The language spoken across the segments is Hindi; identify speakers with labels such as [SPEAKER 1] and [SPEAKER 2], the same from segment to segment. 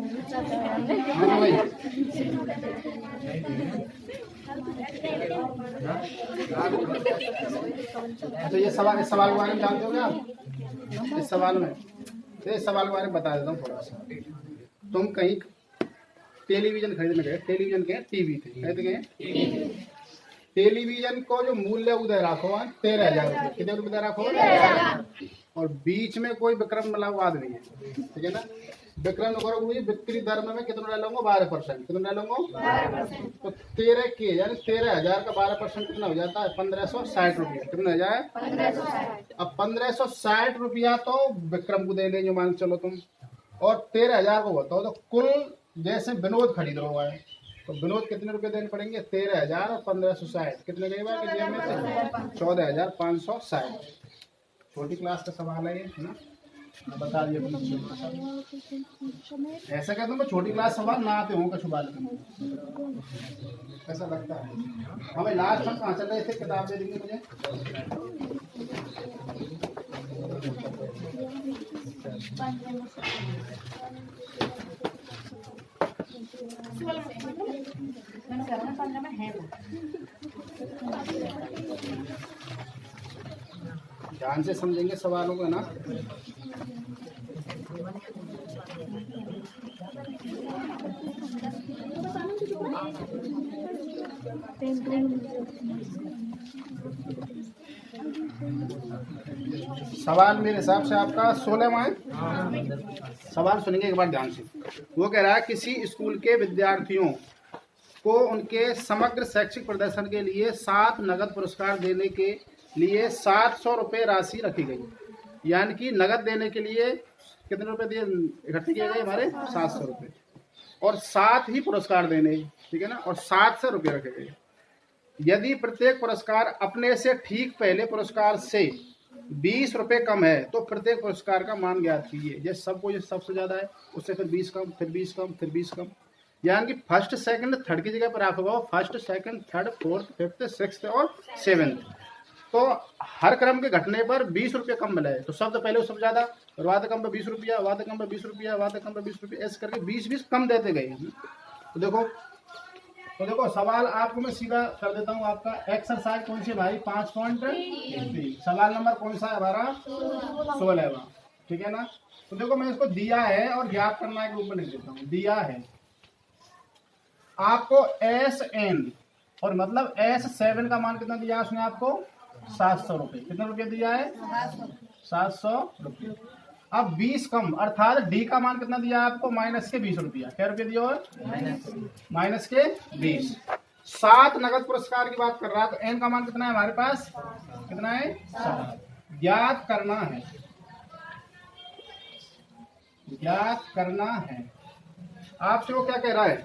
[SPEAKER 1] भाई अच्छा ये सवाल, इस सवाल के बारे में जानते हो क्या आप? इस सवाल में, तो इस सवाल के बारे में बता देता हूँ थोड़ा सा। तुम कहीं टेलीविजन खरीदने गए, टेलीविजन के टीवी थे, खरीद गए। टेलीविजन को जो मूल्य उदय राखो 13,000 रुपये, कितने रुपये दे राखो? और बीच में कोई विक्रम मतलब आदमी है, ठीक है ना? विक्रम करो मुझे बिक्री दर में कितना डालूंगा? 12%। कितना डालूंगा? तो 13 के यानी 13,000 का 12% कितना हो जाता है? 1560 रुपया। कितना हो जाए? 1560। अब 1560 रुपया तो विक्रम को देने जो मान चलो तुम, और 13,000 को बताओ तो कुल जैसे विनोद खरीद रहा है तो विनोद कितने रुपए देने पड़ेंगे? 13,000 और 1560 कितने गए बार जेब में से? 14,560। छोटी क्लास का सवाल है ये ना, बता दिए ऐसा कहता हूँ छोटी क्लास सवाल ना आते हों कछु बाल ऐसा लगता है। हमें लास्ट में कहाँ चल रहे थे? किताब दे देंगे मुझे। ध्यान से समझेंगे सवालों को ना। सवाल मेरे हिसाब से आपका 16वां है। सवाल सुनेंगे एक बार ध्यान से। वो कह रहा है किसी स्कूल के विद्यार्थियों को उनके समग्र शैक्षिक प्रदर्शन के लिए 7 नगद पुरस्कार देने के लिए 700 रुपये राशि रखी गई। यानी कि नगद देने के लिए कितने रुपए दिए इकट्ठे किए गए हमारे? 700 रुपये, और 7 ही पुरस्कार देने, ठीक है ना, और 700 रुपये रखे गए। यदि प्रत्येक पुरस्कार अपने से ठीक पहले पुरस्कार से 20 रुपये कम है तो प्रत्येक पुरस्कार का मान ज्ञात कीजिए। जैसे सबको जो सबसे ज्यादा है उससे फिर 20 कम, फिर 20 कम, फिर 20 कम। यानी कि फर्स्ट सेकंड थर्ड की जगह पर आप लगाओ first second third fourth fifth sixth और सेवेंथ। तो हर क्रम के घटने पर 20 रुपये कम मिला है तो शब्द पहले सबसे ज्यादा, और वाद कम पर 20 रुपया, वाद कम पर 20 रुपया, वाद कम पर 20 रुपया, ऐसे करके 20-20 कम देते गए। तो देखो सवाल आपको मैं सीधा कर देता हूँ। आपका एक्सरसाइज कौन सी भाई? 5.3। सवाल नंबर कौन सा है हमारा? 16वां, ठीक है ना। तो देखो मैं इसको दिया है और ज्ञात करना के रूप में लिख देता हूँ। दिया है आपको SN, और मतलब S7 का मान कितना दिया उसने आपको? 700 रुपये। कितना रुपया दिया है? 700 रुपये। अब 20 कम अर्थात D का मान कितना दिया आपको? माइनस के 20 रुपया। क्या रुपये दिया? माइनस के 20। 7 नगद पुरस्कार की बात कर रहा है तो N का मान कितना है हमारे पास? कितना है? 7। ज्ञात करना है, ज्ञात करना है। आपसे वो क्या कह रहा है?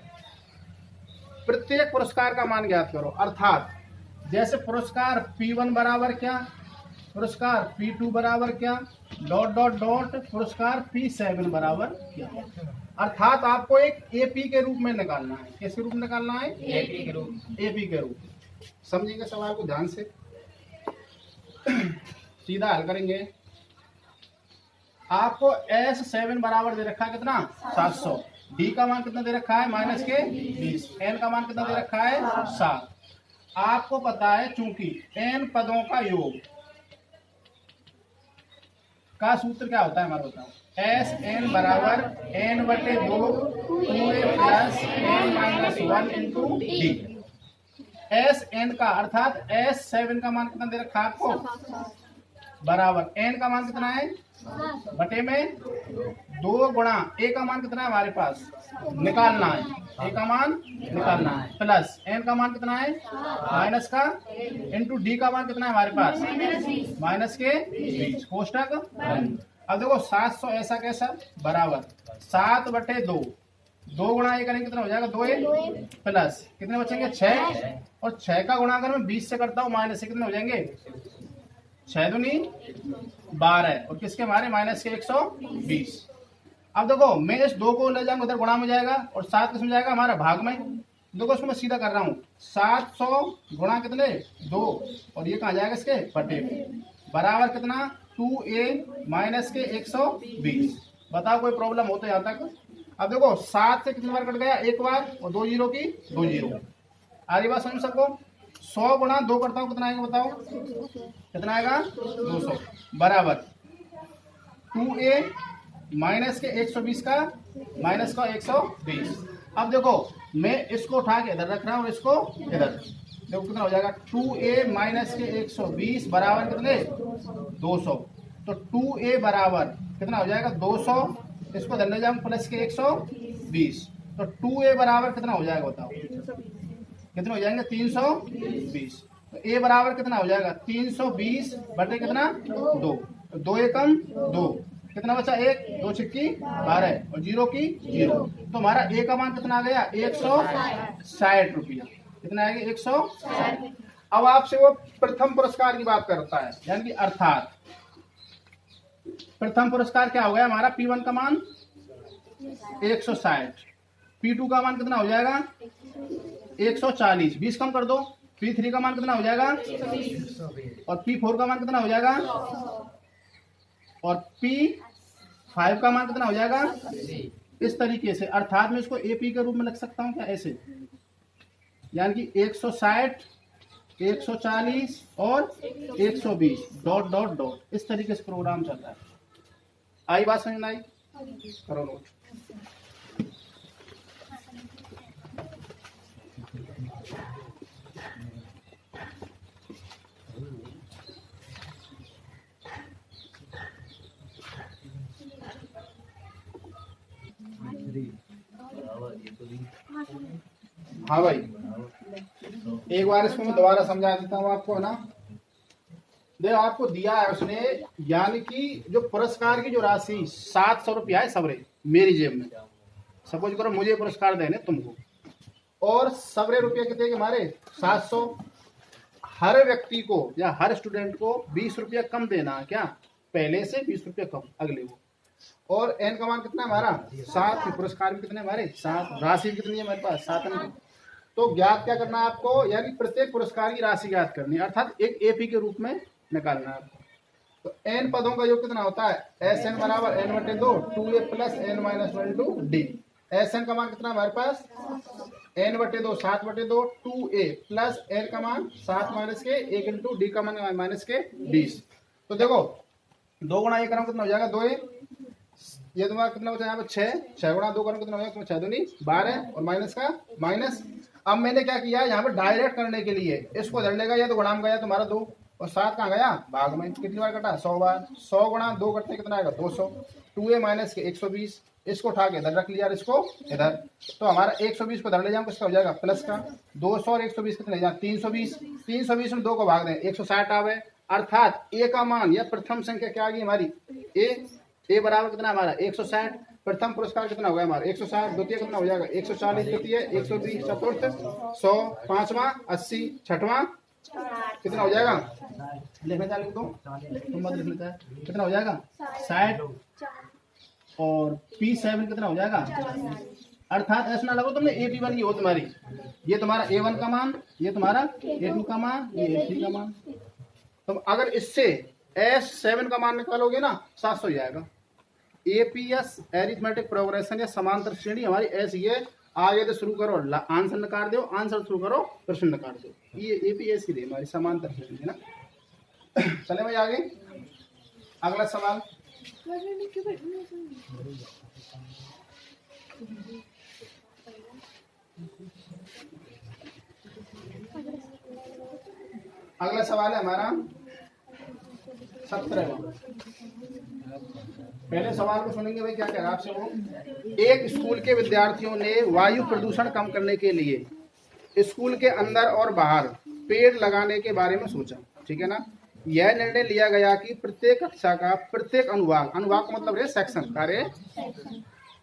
[SPEAKER 1] प्रत्येक पुरस्कार का मान ज्ञात करो। अर्थात जैसे पुरस्कार P1 बराबर क्या, पुरस्कार P2 बराबर क्या, डॉट डॉट डॉट पुरस्कार P7 बराबर क्या। अर्थात आपको एक AP के रूप में निकालना है। किसके रूप में निकालना है? AP के रूप। AP के रूप। समझेंगे सवाल को ध्यान से, सीधा हल करेंगे। आपको S7 बराबर दे रखा है कितना? 700। D का मान कितना दे रखा है? माइनस के 20। N का मान कितना दे रखा है? 7। आपको पता है चूंकि N पदों का योग का सूत्र क्या होता है हमारा? बताओ। SN बराबर N/2 2A plus N-1 into D। SN का अर्थात S7 का मान कितना दे रखा है आपको? बराबर N का मान कितना है? बटे में 2 गुणा A का मान कितना है हमारे पास? निकालना है। A का मान निकालना है प्लस N का मान कितना है? माइनस का इंटू D का मान कितना है हमारे पास? माइनस के 20। कोष्टक। अब देखो 700 ऐसा कैसा बराबर 7/2। 2 गुणा A करेंगे कितना हो जाएगा? 2A प्लस कितने बचेंगे? 6, और 6 का गुणा अगर मैं 20 से करता हूँ माइनस से कितने हो जाएंगे? 6 दूनी 12, और किसके हमारे? माइनस के 120। अब देखो मैं इस 2 को ले जाऊंगा उधर गुणा में जाएगा, और 7 किसमें जाएगा? हमारा भाग में। देखो इसको मैं सीधा कर रहा हूँ। 700 गुणा कितने? 2, और ये कहाँ जाएगा? इसके बटे में। बराबर कितना? 2A माइनस के 120। बताओ कोई प्रॉब्लम हो तो यहाँ तक? अब देखो 7 से कितनी बार कट गया, एक बार, और 2 जीरो की 2 जीरो। आ रही बात समझ सबको। 100 गुणा 2 करता हूँ कितना आएगा बताओ, कितना आएगा 200 बराबर 2a माइनस के 120 का माइनस का 120। अब देखो मैं इसको उठा के इधर रख रहा हूँ और इसको इधर, देखो कितना हो जाएगा 2a माइनस के 120 बराबर कितने 200। तो 2a बराबर कितना हो जाएगा 200, इसको इधर ले जाऊँ प्लस के 120। तो 2a बराबर कितना हो जाएगा बताओ, कितने हो जाएंगे 320। तो a बराबर कितना हो जाएगा 320 बटे कितना 2, 2 एकम 2, कितना बचा 1, 2 छिक्की 12 और 0 की 0। तो हमारा a का मान कितना आ गया 160 रुपया। कितना आएगा 160। अब आपसे वो प्रथम पुरस्कार की बात करता है, यानी कि अर्थात प्रथम पुरस्कार क्या हो गया हमारा, P1 का मान 160, P2 का मान कितना हो जाएगा 140, 20 कम कर दो, P3 का मान कितना हो जाएगा और P4 का मान कितना हो जाएगा और P5 का मान कितना हो जाएगा। इस तरीके से अर्थात मैं इसको AP के रूप में लिख सकता हूँ क्या, ऐसे, यानी कि 160, 140 और 120 डॉट डॉट डॉट, इस तरीके से प्रोग्राम चल रहा है। आई बात समझ में आई, करो नोट। हाँ भाई, एक बार इसको मैं दोबारा समझा देता हूँ आपको, है ना। देखो आपको दिया है उसने, यानी कि जो पुरस्कार की जो राशि 700 रुपया है सबरे मेरी जेब में, सपोज करो मुझे पुरस्कार देने तुमको, और सबरे रुपये कितने के हमारे 700। हर व्यक्ति को या हर स्टूडेंट को 20 रुपया कम देना है, क्या पहले से 20 रुपया कम अगले को। और एन का मान कितना है हमारा 7, पुरस्कार भी कितने हमारे 7, राशि कितनी है हमारे पास 7 अंक। तो ज्ञात क्या करना है आपको, यानी प्रत्येक पुरस्कार की राशि ज्ञात करनी है, अर्थात एक एपी के रूप में निकालना है आपको। तो एन पदों का योग कितना होता है, एस एन बराबर एन बटे 2 2a plus n minus 1 to d. S n का मान कितना हमारे पास एन बटे 2 7 बटे 2 2a प्लस एन का मान 7 माइनस के 1 इंटू डी का मान माइनस के 20। तो देखो 2 गुणा 1 करो कितना हो जाएगा 2a, ये तुम्हारा कितना बचा यहाँ पे 6 गुणा 2 करो कितना हो जाएगा 6 दूनी 12 और माइनस का माइनस। अब मैंने क्या किया यहाँ पे डायरेक्ट करने के लिए इसको धर लेगा, या तो गुणा में गया तुम्हारा 2 और 7 कहाँ गया भाग में, कितनी बार कटा 100 बार। 100 गुणा 2 करते कितना आएगा 200, 2a माइनस के 120, इसको उठा के इधर रख लिया और इसको इधर। तो हमारा 120 को इधर ले जाऊँ किसका हो जाएगा प्लस का, 200 और 120 कितने जाए 320, 320 में 2 को भाग दें 160 आवे। अर्थात a का मान या प्रथम संख्या क्या आ गई हमारी a बराबर कितना हमारा 160। प्रथम पुरस्कार कितना हो गया हमारा 160, द्वितीय कितना हो जाएगा 140, तृतीय 120, चतुर्थ 100, पांचवा 80, छठवां कितना हो जाएगा लिखने का लिख दो तुम मत लिख लेता है, कितना हो जाएगा 60 और P7 कितना हो जाएगा। अर्थात ऐसा ना लगो तुमने AP1 ये हो तुम्हारी, ये तुम्हारा A1 का मान, ये तुम्हारा A2 का मान, ये A3 का मान। तो अगर इससे S7 का मान निकालोगे ना 700 हो जाएगा। एपीएस एरिथमेटिक प्रोग्रेशन या समांतर श्रेणी हमारी ऐसी है। आगे तो शुरू करो आंसर निकाल दो, आंसर शुरू करो प्रश्न निकाल दो, ये एपीएस की हमारी समांतर श्रेणी है ना। चले भाई आगे अगला सवाल। अगला सवाल है हमारा 17। पहले सवाल को सुनेंगे भाई क्या कह रहा है आपसे वो। एक स्कूल के विद्यार्थियों ने वायु प्रदूषण कम करने के लिए स्कूल के अंदर और बाहर पेड़ लगाने के बारे में सोचा, ठीक है ना। यह निर्णय लिया गया कि प्रत्येक कक्षा का प्रत्येक अनुभाग, अनुभाग का मतलब है सेक्शन, कार्य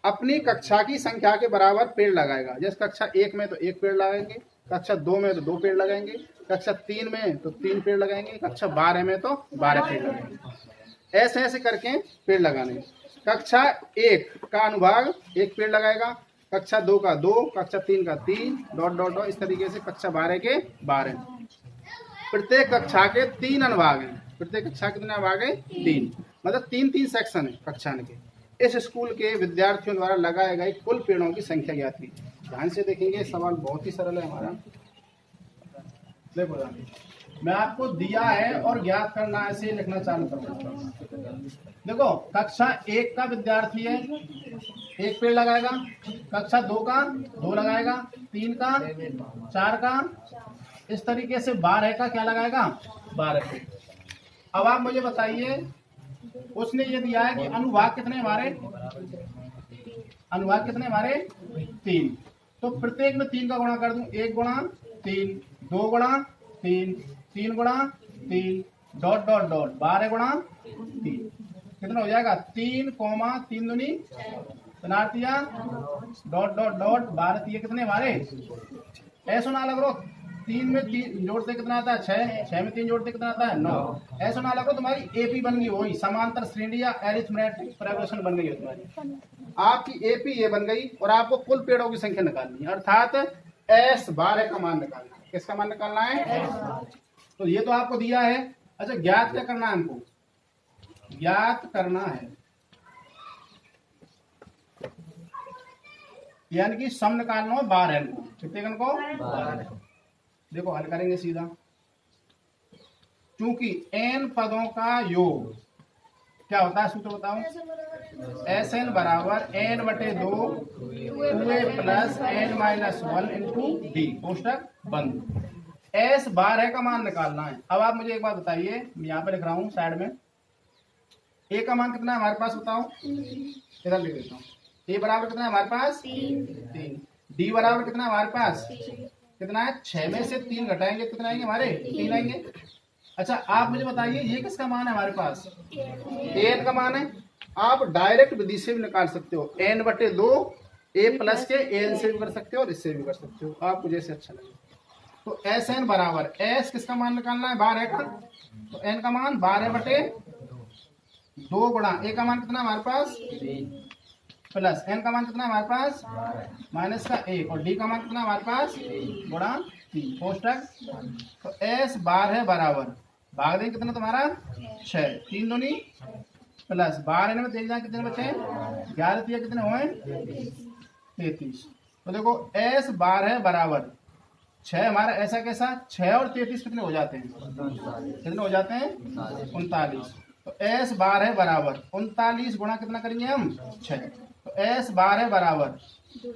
[SPEAKER 1] अपनी कक्षा की संख्या के बराबर पेड़ लगाएगा। जैसे कक्षा 1 में तो 1 पेड़ लगाएंगे, कक्षा 2 में तो 2 पेड़ लगाएंगे, कक्षा 3 में तो 3 पेड़ लगाएंगे, कक्षा 12 में तो 12 पेड़ लगाएंगे। ऐसे ऐसे करके पेड़ लगाने। कक्षा 1 का अनुभाग 1 पेड़ लगाएगा, कक्षा 2 का 2, कक्षा 3 का 3 डॉट डॉट डॉट, इस तरीके से कक्षा 12 के 12। प्रत्येक कक्षा के 3 अनुभाग हैं। प्रत्येक कक्षा कितने अनुभाग है 3, मतलब 3 3 सेक्शन है कक्षा के। इस स्कूल के विद्यार्थियों द्वारा लगाए गए कुल पेड़ों की संख्या ज्ञात की। ध्यान से देखेंगे, सवाल बहुत ही सरल है हमारा। देखो मैं आपको दिया है और ज्ञात करना है, ऐसे लिखना चालू करूंगा। देखो कक्षा 1 का विद्यार्थी है, 1 पेड़ लगाएगा। कक्षा 2 का 2 लगाएगा, 3 का 4 का, इस तरीके से 12 का क्या लगाएगा 12 पेड़। अब आप मुझे बताइए, उसने ये दिया है कि अनुभाग कितने हमारे, अनुभाग कितने हमारे 3, तो प्रत्येक में 3 का गुणा कर दूं, 1 गुणा 3, 2 गुणा 3, 3 गुणा 3, डॉट डॉट डॉट 12 गुणा 3, कितना हो जाएगा 3, 3 दूनी पेनाल्टिया, डॉट डॉट डॉट 12 3 कितने हमारे, ऐसा ना लग रो 3 में 3 जोड़ते कितना आता है 6, 6 में 3 जोड़ते कितना आता है 9। ऐसा ना लगो तुम्हारी एपी बन गई, वही समांतर श्रेणी या एरिथमेटिक प्रोग्रेशन बन गई है तुम्हारी। आपकी एपी ये बन गई और आपको कुल पेड़ों की संख्या निकालनी है, अर्थात S12 का मान निकालना है। किसका मान निकालना है? तो ये तो आपको दिया है। अच्छा ज्ञात क्या करना है हमको? ज्ञात करना है, यानी कि सम निकालना हो 12 को। कितने को? 12। देखो हल करेंगे सीधा, चूंकि n पदों का योग क्या होता है, सूत्र बताओ। Sn बराबर n/2 2a plus n-1 into D, कोष्टक बंद। S12 का मान निकालना है। अब आप मुझे एक बात बताइए, मैं यहाँ पे लिख रहा हूँ साइड में, a का मान कितना है हमारे पास बताओ, इधर लिख देता हूँ। a बराबर कितना है हमारे पास 3, d बराबर कितना है हमारे पास कितना है 6 में से 3 घटाएंगे कितना आएंगे हमारे 3 आएंगे। अच्छा आप मुझे बताइए ये किसका मान है हमारे पास, an का मान है। आप डायरेक्ट विधि से भी निकाल सकते हो, n/2 a प्लस के an से भी कर सकते हो और इससे भी कर सकते हो, आपको जैसे अच्छा लगे। तो Sn बराबर s किसका मान निकालना है 12 का, तो n का मान 12/2 गुणा a का मान कितना हमारे पास प्लस n का मान कितना हमारे पास माइनस का 1 और d का मान कितना हमारे पास गुणा 3, कोष्टक। तो S12 बराबर भाग देंगे कितना तुम्हारा 6, 3 दूनी प्लस 12 में देख जाए कितने बचे 11 3 कितने हुए 33। तो देखो S12 बराबर 6 हमारा ऐसा कैसा 6 और 33 कितने हो जाते हैं, कितने हो जाते हैं 39। तो S12 बराबर 39 गुणा कितना करेंगे हम 6, तो S12 बराबर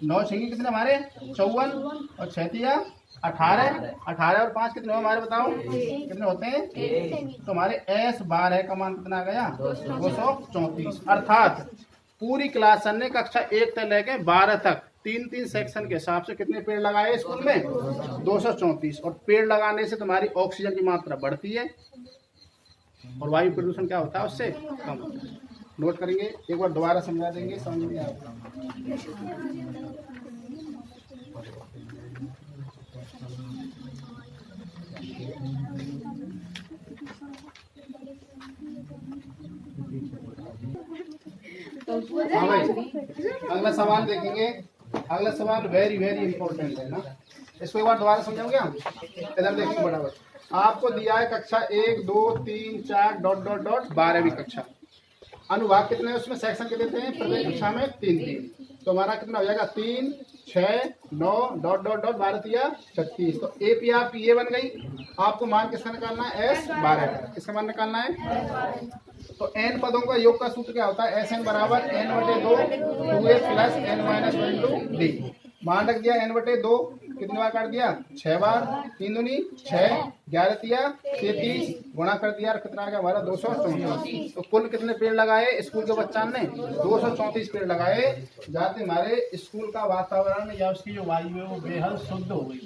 [SPEAKER 1] 9 छेंगे कितने हमारे 54 और 6 18, 18 और 5 कितने हो हमारे बताओ कितने होते हैं। तो हमारे S12 का मान कितना आ गया 234। अर्थात पूरी क्लास ने कक्षा 1 से लेके 12 तक 3-3 सेक्शन के हिसाब से कितने पेड़ लगाए स्कूल में 234। और पेड़ लगाने से तुम्हारी ऑक्सीजन की मात्रा बढ़ती है और वायु प्रदूषण क्या होता है उससे कम होता है। नोट करेंगे, एक बार दोबारा समझा देंगे, समझ में आएगा। हाँ भाई, अगला सवाल देखेंगे। अगला सवाल वेरी वेरी इंपॉर्टेंट है ना, इसको एक बार दोबारा समझाओगे हम। इधर देखिए बराबर आपको दिया है कक्षा 1 2 3 4 डॉट डॉट डॉट 12वीं कक्षा। अनुभाग कितने हैं उसमें, सेक्शन के देते हैं प्रत्येक कक्षा में 3-3। तो हमारा कितना हो जाएगा 3 6 9 डॉट डॉट डॉट 12 3 36। तो एपी आपकी ये बन गई। आपको मान किसका निकालना है S12 का। किसका मान निकालना है? तो n पदों का योग का सूत्र क्या होता है, Sn बराबर n/2 2a plus n-1 into D. मान रख दिया n/2 कितनी बार काट दिया 6 बार, 3 दूनी 6 11 3 33 गुणा कर दिया कितना आ गया हमारा 234। तो कुल कितने पेड़ लगाए स्कूल के बच्चों ने 234 पेड़ लगाए, जाते हमारे स्कूल का वातावरण या उसकी जो वायु है वो बेहद शुद्ध हो गई।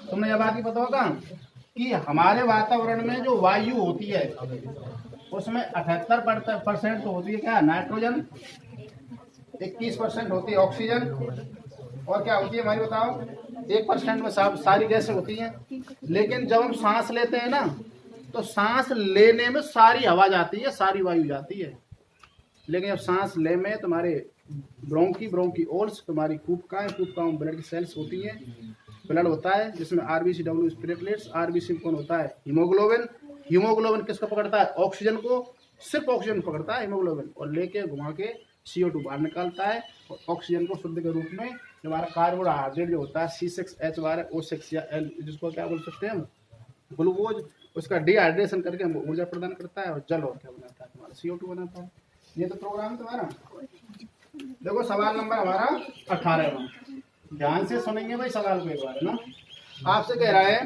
[SPEAKER 1] तुमने यह बात ही पता होगा कि हमारे वातावरण में जो वायु होती है उसमें 78% तो होती है क्या नाइट्रोजन, 21% होती है ऑक्सीजन, और क्या होती है हमारी बताओ 1% में सारी गैसें होती हैं। लेकिन जब हम सांस लेते हैं ना तो सांस लेने में सारी हवा जाती है, सारी वायु जाती है। लेकिन जब सांस ले में तुम्हारे ब्रोंकी तुम्हारी कूपकाओं ब्लड की सेल्स होती हैं, ब्लड होता है जिसमें आरबीसी डब्ल्यू प्लेटलेट्स, आरबीसी कौन होता है हीमोग्लोबिन। हीमोग्लोबिन किसको पकड़ता है ऑक्सीजन को, सिर्फ ऑक्सीजन पकड़ता है हीमोग्लोबिन और लेके घुमा के CO2 बाहर निकालता है और ऑक्सीजन को शुद्ध के रूप में जो हमारा कार्बोहाइड्रेट जो होता है C6H12O6 या L, जिसको क्या बोल सकते हैं हम, ग्लूकोज, उसका डिहाइड्रेशन करके हमको ऊर्जा प्रदान करता है और जल और क्या बनाता है, हमारा CO2 बनाता है। ये तो प्रोग्राम तुम्हारा। देखो सवाल नंबर हमारा 18वां, ध्यान से सुनेंगे भाई सवाल को एक बार ना। आपसे कह रहा है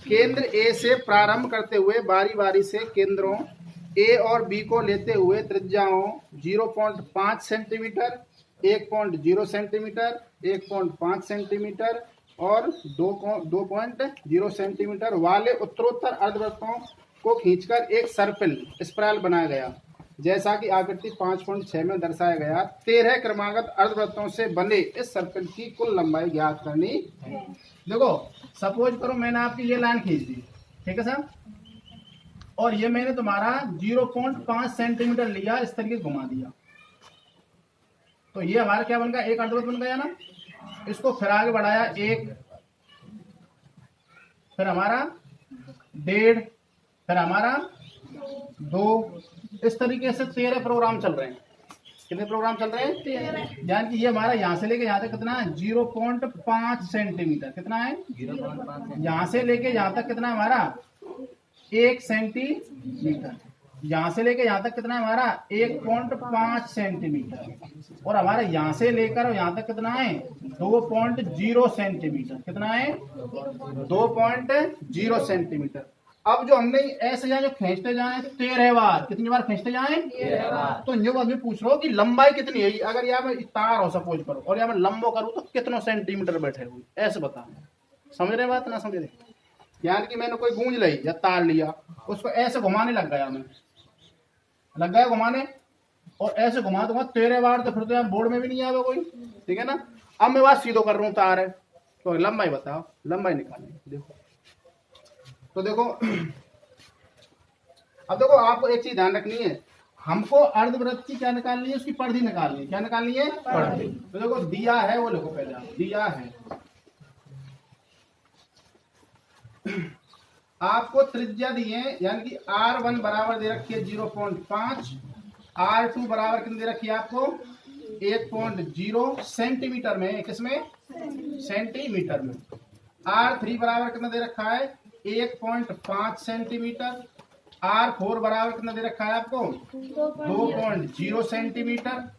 [SPEAKER 1] केंद्र ए से प्रारंभ करते हुए बारी बारी से केंद्रों ए और बी को लेते हुए त्रिज्याओं 0.5 सेंटीमीटर, 1.0 सेंटीमीटर, 1.5 सेंटीमीटर और 2.0 सेंटीमीटर वाले उत्तरोत्तर अर्धवृत्तों को खींचकर एक सर्पिल स्पाइरल बनाया गया, जैसा कि आकृति 5.6 में दर्शाया गया। 13 क्रमागत अर्धवृत्तों से बने इस सर्पिल की कुल लंबाई ज्ञात करनी है। देखो सपोज करो मैंने आपकी ये लाइन खींच दी, ठीक है सर, और ये मैंने तुम्हारा 0.5 सेंटीमीटर लिया, इस तरीके घुमा दिया, तो ये हमारा क्या बन गया, एक अर्धवृत्त बन गया ना। इसको फिर आगे बढ़ाया 1, फिर हमारा 1.5, फिर हमारा 2, इस तरीके से 13 प्रोग्राम चल रहे हैं। कितने प्रोग्राम चल रहे हैं? यानी कि ये हमारा यहाँ से लेके यहाँ तक कितना है, 0.5 सेंटीमीटर, कितना है 0.5, यहाँ से लेके यहाँ तक कितना है हमारा 1 सेंटीमीटर, यहाँ से लेके यहाँ तक कितना है हमारा 1.5 सेंटीमीटर, और हमारा यहाँ से लेकर यहाँ तक कितना है 2.0 सेंटीमीटर, कितना है 2.0 सेंटीमीटर। अब जो हमने ऐसे जो खींचते जाए 13 बार, कितनी बार खींचते जाए 13 बार। तो जो आदमी पूछ रहा हो कि लंबाई कितनी है, अगर यहाँ में तार हो सपोज करो और यहाँ में लंबो करूँ तो कितने सेंटीमीटर बैठे हुए, ऐसे बताओ। समझ रहे बात ना समझ रहे? यानी कि मैंने कोई गूंज ली या तार लिया, उसको ऐसे घुमाने लग गया, मैं लग गया घुमाने और ऐसे घुमा दूंगा 13 बार, तो फिर तो यहाँ बोर्ड में भी नहीं आएगा कोई, ठीक है ना। अब मैं बात सीधो कर रहा हूँ, तार है तो लंबाई बताओ, लंबाई निकालनी। देखो तो देखो अब देखो आपको एक चीज ध्यान रखनी है, हमको अर्धवृत्त की क्या निकालनी है, उसकी परिधि निकालनी है। क्या निकालनी है? परिधि। तो देखो दिया है, वो देखो पहले दिया है आपको त्रिज्या दी है, यानी कि R1 बराबर दे रखी है 0.5, R2 बराबर कितनी दे रखी है आपको 1.0 सेंटीमीटर में, किसमें सेंटीमीटर में। R3 बराबर कितना दे रखा है 1.5 सेंटीमीटर, R4 बराबर कितना दे रखा है आपको 2.0 सेंटीमीटर।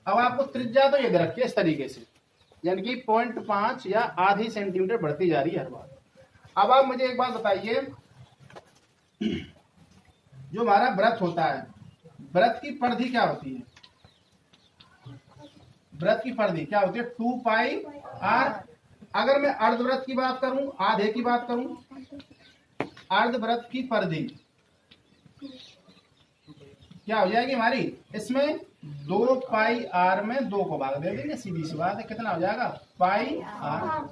[SPEAKER 1] अब आपको त्रिज्या तो ये दे रखी है इस तरीके से, यानी कि 0.5 या आधी सेंटीमीटर बढ़ती जा रही है हर बार। अब आप मुझे एक बात बताइए, जो हमारा वृत्त होता है, वृत्त की परिधि क्या होती है? वृत्त की परिधि क्या होती है 2 पाई r। अगर मैं अर्धवृत्त की बात करूं, आधे की बात करूं, अर्धवृत्त की परिधि क्या हो जाएगी हमारी, इसमें 2 पाई r में 2 को भाग दे देंगे, सीधी सी बात है, कितना हो जाएगा पाई r।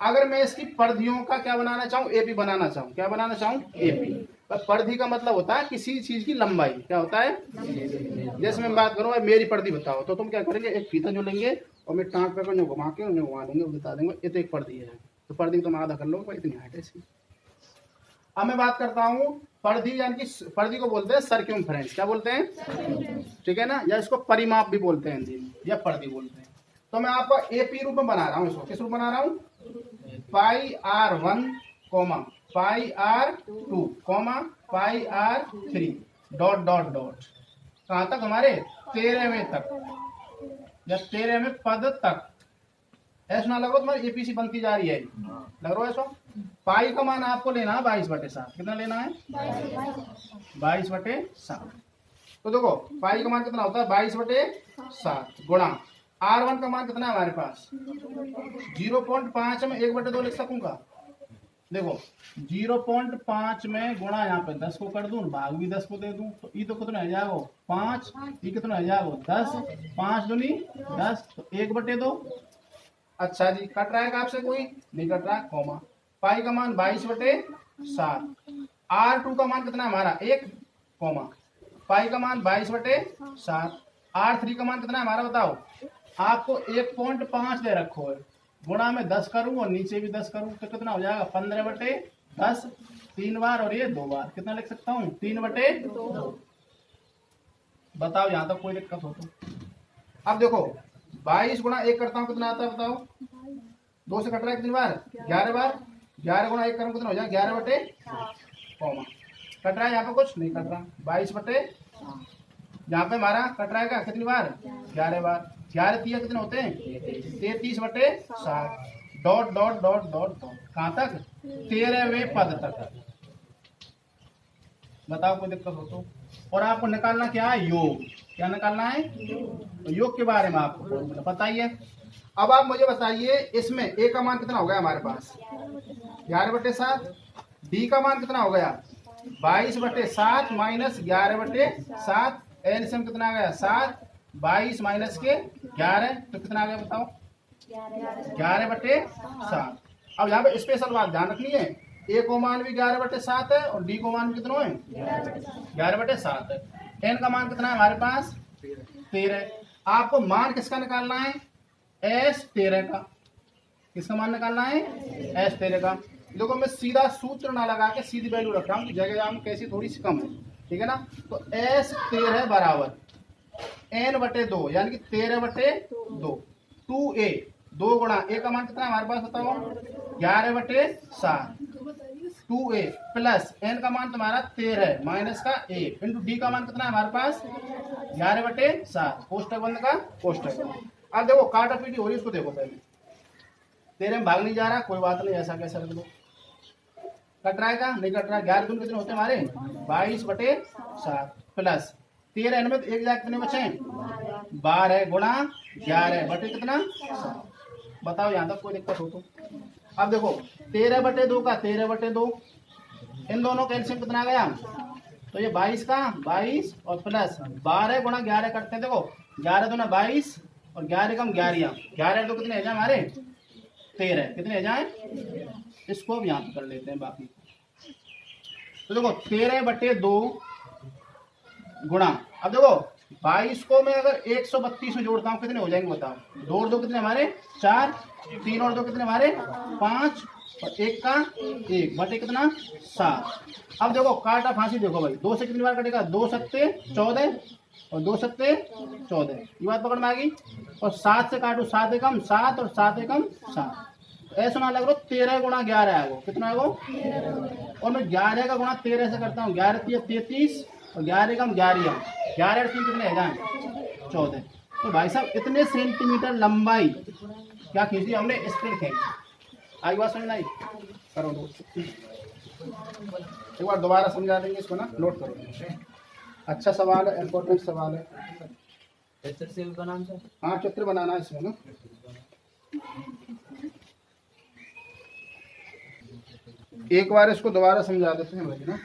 [SPEAKER 1] अगर मैं इसकी परिधियों का क्या बनाना चाहूं, एपी बनाना चाहूं, क्या बनाना चाहूं एपी। पर परिधि का मतलब होता है किसी चीज की लंबाई, क्या होता है। जैसे मैं बात करूं मेरी परिधि बताओ, तो तुम क्या करेंगे, एक फीता जो लेंगे और मैं टाँग पे जो घुमा के उन्हें घुमा देंगे, बता देंगे ये तो एक परिधि है, तो परिधि तुम आधा कर लोगे, इतनी हाइट है इसकी। अब मैं बात करता हूँ परिधि, यानी कि परिधि को बोलते हैं सर्क्यूमफ्रेंस, क्या बोलते हैं, ठीक है ना, या इसको परिमाप भी बोलते हैं हिंदी में, या परिधि बोलते हैं। तो मैं आपको एपी रूप में बना रहा हूँ, इसको किस रूप बना रहा हूँ, पाई R1 कोमा पाई R2 कोमा पाई R3 डॉट डॉट डॉट, कहाँ तक हमारे 13वें तक या 13वें पद तक। ऐसा ना लगो तुम्हारी एपीसी बनती जा रही है, लग रहा है ऐसा। पाई का मान आपको लेना है 22/7, कितना लेना है 22/7। तो देखो पाई का मान कितना होता है 22/7 गुणा R1 का मान कितना है हमारे पास 0.5 में 1/2 लिख सकूंगा। देखो 0.5 में गुणा यहाँ पे 10 को कर दूं, भाग भी 10 को दे दूं, तो ये तो कितना हो जाएगा 5, ये कितना हो जाएगा 10, 5 दूनी 10, तो 1/2। अच्छा जी, कट रहा है आपसे कोई नहीं कट रहा, कॉमा पाई का मान 22/7, R2 का मान कितना है हमारा 1 कॉमा पाई का मान 22/7, R3 का मान कितना है हमारा बताओ, आपको 1.5 दे रखो है, गुणा में 10 करूं और नीचे भी 10 करूं, तो कितना हो जाएगा 15/10, 3 बार और ये 2 बार, कितना लिख सकता हूँ 3/2। बताओ यहाँ तक कोई दिक्कत हो तो। अब देखो 22 गुणा 1 करता हूँ कितना आता है बताओ, 2 से कट रहा है कितनी बार, 11 बार। 11 गुणा 1 करूँ कितना हो जाए, 11 बटे कॉमा कट रहा है, यहाँ पे कुछ नहीं कट रहा, 22 बटे यहाँ पे हमारा कट रहा है कितनी बार, 11 बार। 11 3 कितने होते हैं, 33 बटे 7 dot dot dot dot dot कहाँ तक, 13वें पद तक। बताओ कोई दिक्कत हो तो। और आपको निकालना क्या है, योग। क्या निकालना है, तो योग के बारे में आपको फॉर्मूला बताइए। अब आप मुझे बताइए इसमें ए का मान कितना हो गया हमारे पास, 11 बटे 7। डी का मान कितना हो गया, 22 बटे 7 माइनस 11 बटे 7। एलसीएम कितना आ गया, 7, 22 माइनस के 11 तो कितना आ गया बताओ, 11 बटे 7। अब यहाँ पे स्पेशल बात ध्यान रखनी है, ए को मान भी 11 बटे 7 है और डी को मान भी कितना है, 11 बटे 7 है। एन का मान कितना है हमारे पास, 13। आपको मान किसका निकालना है, S13 का। किसका मान निकालना है, S13 का। देखो मैं सीधा सूत्र ना लगा के सीधी वैल्यू रख रहा हूँ, जगह कैसी थोड़ी सी कम है, ठीक है ना। तो S13 बराबर n बटे 2 यानी कि 13 बटे 2 2a 2 गुणा ए का मान कितना है हमारे पास बताओ, 11 बटे 7 2a प्लस एन का मान तुम्हारा 13 माइनस का a इंटू डी का मान कितना है हमारे पास, 11 बटे 7 कोष्टक बंद का कोष्टक। अब देखो काटा पीटी हो रही है, उसको देखो पहले। 13 में भाग नहीं जा रहा, कोई बात नहीं, ऐसा कैसे रख दो। कट रहा है का नहीं कट रहा, 11 दून कितने होते हैं हमारे, 22 बटे 7 प्लस 13 इनमें तो एक जाए कितने बचे, 12 गुणा 11 बटे कितना 7। बताओ यहाँ तक कोई दिक्कत हो तो। अब देखो 13 बटे 2 का 13 बटे 2, इन दोनों का एलसीएम कितना आ गया, तो ये 22 का 22 और प्लस 12 गुणा 11 करते हैं। देखो 11 दूना 22 और 11 कम 11, 11 तो कितने हो जाए हमारे 13, कितने हो जाए, इसको भी यहाँ पे कर लेते हैं बाकी। तो देखो 13 बटे 2 गुणा, अब देखो 22 को मैं अगर 132 में जोड़ता हूँ कितने हो जाएंगे बताओ, 2 और 2 कितने हमारे 4, 3 और 2 कितने हमारे 5 और 1 का 1 बटे कितना 7। अब देखो काटा फांसी देखो भाई, 2 से कितनी बार कटेगा, 2 सत्ते 14 और 2 सत्ते 14, ये बात पकड़ में आ गई। और 7 से काटो 7 एकम 7 और 7 एकम 7, ऐसा ना लग रहा 13 गुणा 11 है वो कितना है वो, और मैं 11 का गुणा 13 से करता हूँ, 11 33 और 11 कम 11, 11 कितने हैं 14। तो भाई साहब इतने सेंटीमीटर लंबाई क्या खींची हमने, स्प्रिंग खींची। आई बात समझ आई, करो नोट, एक बार दोबारा समझा देंगे इसको ना, नोट करो। अच्छा सवाल है, इम्पोर्टेंट सवाल है।
[SPEAKER 2] चित्र से भी बनाना सर,
[SPEAKER 1] हाँ चित्र बनाना है इसमें ना। एक बार इसको दोबारा समझा देते हैं भाई ना,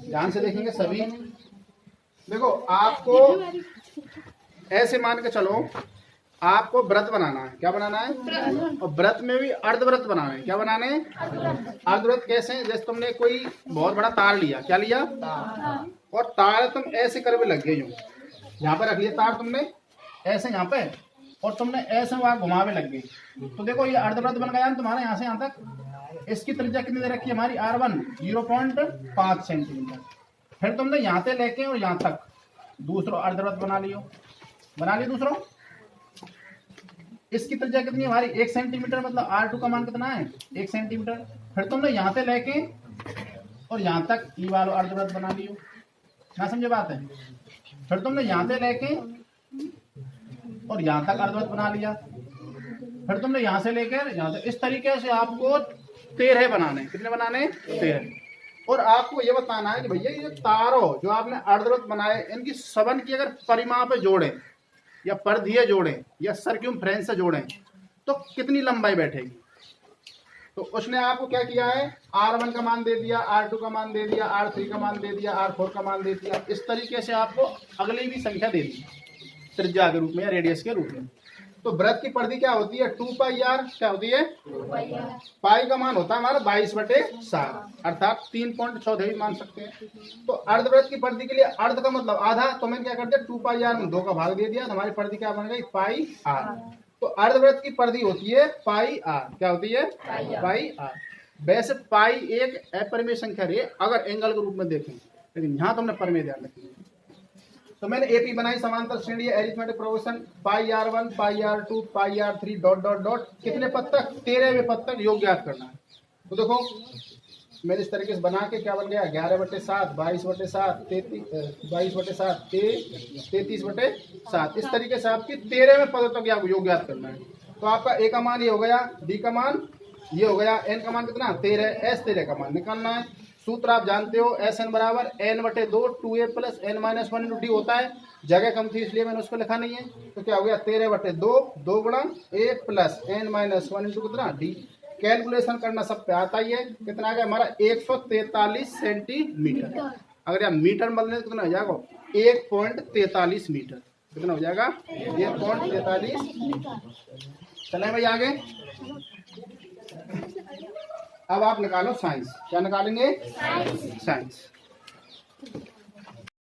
[SPEAKER 1] ध्यान से देखेंगे सभी। देखो आपको ऐसे मान के चलो, आपको व्रत बनाना है, क्या बनाना है, और व्रत में भी अर्धव्रत बनाना है। क्या बनाने हैं, अर्धव्रत। कैसे, जैसे तुमने कोई बहुत बड़ा तार लिया, क्या लिया, और तार तुम ऐसे करके लग गए, यूं यहाँ पे रख लिया तार तुमने ऐसे यहाँ पे, और तुमने ऐसे वहां घुमावे लग गई, तो देखो ये अर्धव्रत बन गया तुम्हारा यहाँ से यहाँ तक। इसकी त्रिज्या कितनी दे रखी है हमारी, R1 0.5 सेंटीमीटर। फिर तुमने यहाँ से लेके और यहाँ तक दूसरा अर्धव्रत बना लियो, बना लियो दूसरा। इसकी त्रिज्या कितनी है हमारी, 1 सेंटीमीटर, मतलब R2 का मान कितना है 1 सेंटीमीटर। फिर तुमने यहाँ से लेके और यहाँ तक ई वाला अर्धव्रत बना लियो, क्या समझे बात है। फिर तुमने यहाँ से लेके और यहाँ तक अर्धव्रत बना लिया, फिर तुमने यहाँ से लेकर यहाँ तक। इस तरीके से आपको 13 बनाने, कितने बनाने 13। और आपको ये बताना है कि भैया ये तारों जो आपने अर्धव्रत बनाए, इनकी सबन की अगर परिमाप पे जोड़े या परिधीय जोड़े या सर्क्यूमफ्रेंस से जोड़े तो कितनी लंबाई बैठेगी। तो उसने आपको क्या किया है, R1 का मान दे दिया, R2 का मान दे दिया, R3 का मान दे दिया, R4 का मान दे दिया। इस तरीके से आपको अगली भी संख्या दे दी त्रिज्या के रूप में या रेडियस के रूप में। तो व्रत की परिधि क्या होती है, 2πr, क्या होती है, पाई का मान होता है हमारा 22/7 अर्थात 3.14 भी मान सकते हैं। तो अर्धव्रत की परिधि के लिए अर्ध का मतलब आधा, तो मैंने क्या कर दिया 2πr में 2 का भाग दे दिया, तो हमारी परिधि क्या बन गई πr। तो अर्धव्रत की परिधि होती है πr, क्या होती है πr। वैसे पाई एक अपरिमेय संख्या रही अगर एंगल के रूप में देखें, लेकिन यहाँ तो हमने परिमेय ध्यान रखी है। तो मैंने एपी बनाई समांतर श्रेणी एरिथमेटिक प्रोग्रेशन पाई r1 पाई r2 पाई r3 डॉट डॉट डॉट कितने पद तक 13वें पद तक योग ज्ञात करना है। तो देखो मैंने इस तरीके से बना के क्या बन गया 11/7 22/7 22/7 33/7 इस तरीके से आपकी 13वें पद तक योग ज्ञात करना है। तो आपका ए का मान ये हो गया, डी का मान ये हो गया, एन का मान कितना 13, एस 13 का मान निकालना है। सूत्र आप जानते हो एस एन बराबर n/2 2a plus n-1 into D होता है। जगह कम थी इसलिए मैंने उसको लिखा नहीं है। तो क्या हो गया 13/2 2 गुणा a प्लस n-1 इंटू कितना डी। कैलकुलेशन करना सब पे आता ही है। कितना आ गया हमारा 143 सेंटीमीटर। अगर आप मीटर में बदले तो कितना हो जाएगा 1.43 मीटर। कितना हो जाएगा 1.43 मीटर। चले भाई आगे। अब आप निकालो साइंस। क्या निकालेंगे? साइंस।